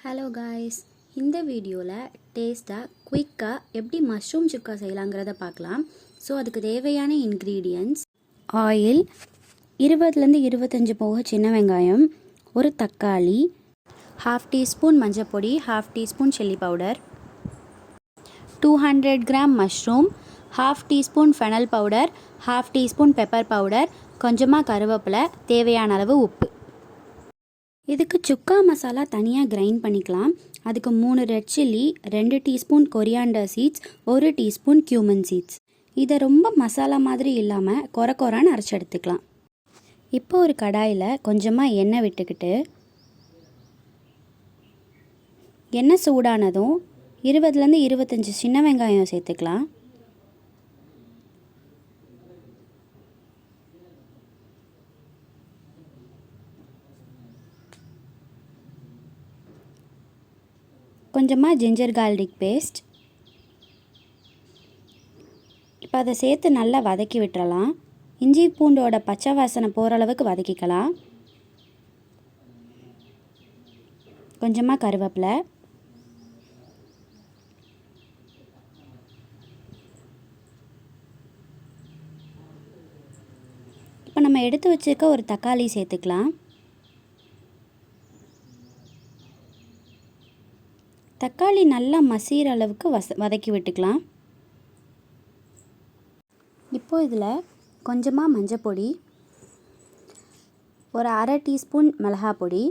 Hello guys, இந்த வீடியோவில் டேஸ்ட்டாக குயிக்காக எப்படி மஷ்ரூம் சுக்கா செய்யலாங்கிறத பார்க்கலாம். ஸோ அதுக்கு தேவையான இன்க்ரீடியன்ட்ஸ்: ஆயில், 20 25 போக சின்ன வெங்காயம், ஒரு தக்காளி, 1/2 டீஸ்பூன் மஞ்சப்பொடி, 1/2 teaspoon chilli powder, 200 gram mushroom, 1/2 teaspoon fennel powder, 1/2 teaspoon pepper powder, கொஞ்சமாக கருவேப்பிலை, தேவையான அளவு உப்பு. இதுக்கு சுக்கா மசாலா தனியாக கிரைண்ட் பண்ணிக்கலாம். அதுக்கு 3 red chilli, 2 teaspoon coriander seeds, 1 teaspoon cumin seeds. இதை ரொம்ப மசாலா மாதிரி இல்லாமல் கொரன்னு அரைச்சி எடுத்துக்கலாம். இப்போ ஒரு கடாயில் கொஞ்சமாக எண்ணெய் விட்டுக்கிட்டு, எண்ணெய் சூடானதும் 20 25 சின்ன வெங்காயம் சேர்த்துக்கலாம். கொஞ்சமாக ஜிஞ்சர் கார்லிக் பேஸ்ட். இப்போ அதை சேர்த்து நல்லா வதக்கி விட்டுறலாம். இஞ்சி பூண்டோட பச்சை வாசனை போகிற அளவுக்கு வதக்கிக்கலாம். கொஞ்சமாக கருவேப்பிலை, இப்போ நம்ம எடுத்து வச்சுருக்க ஒரு தக்காளி சேர்த்துக்கலாம். தக்காளி நல்லா மசிகிற அளவுக்கு வதக்கி விட்டுக்கலாம். இப்போது இதில் கொஞ்சமாக மஞ்சப்பொடி, ஒரு 1/2 டீஸ்பூன் மிளகாய் பொடி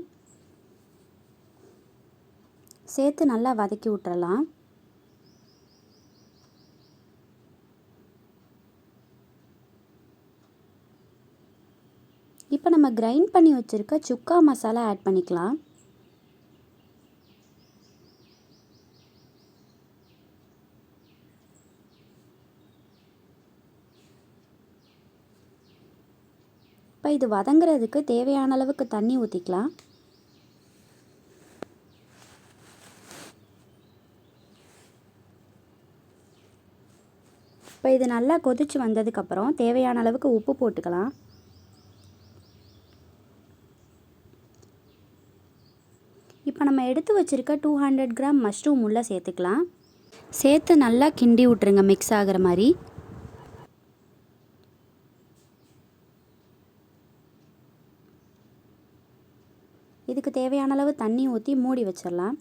சேர்த்து நல்லா வதக்கி விட்டுறலாம். இப்போ நம்ம கிரைண்ட் பண்ணி வச்சுருக்க சுக்கா மசாலா ஆட் பண்ணிக்கலாம். இப்போ இது வதங்கிறதுக்கு தேவையான அளவுக்கு தண்ணி ஊற்றிக்கலாம். இப்போ இது நல்லா கொதிச்சு வந்ததுக்கப்புறம் தேவையான அளவுக்கு உப்பு போட்டுக்கலாம். இப்போ நம்ம எடுத்து வச்சுருக்க 200 கிராம் மஷ்ரூம் உள்ளே சேர்த்துக்கலாம். சேர்த்து நல்லா கிண்டி விட்டுருங்க, மிக்ஸ் ஆகிற மாதிரி. இதுக்கு தேவையான அளவு தண்ணி ஊற்றி மூடி வச்சிடலாம்.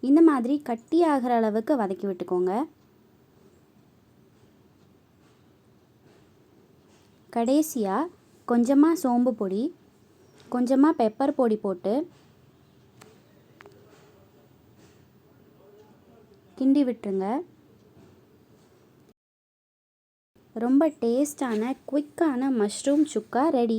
இந்த மாதிரி கட்டி ஆகிற அளவுக்கு வதக்கி விட்டுக்கோங்க. கடைசியாக கொஞ்சமாக சோம்பு பொடி, கொஞ்சமாக பெப்பர் பொடி போட்டு கிண்டி விட்டுருங்க. ரொம்ப டேஸ்டான குயிக்கான மஷ்ரூம் சுக்கா ரெடி.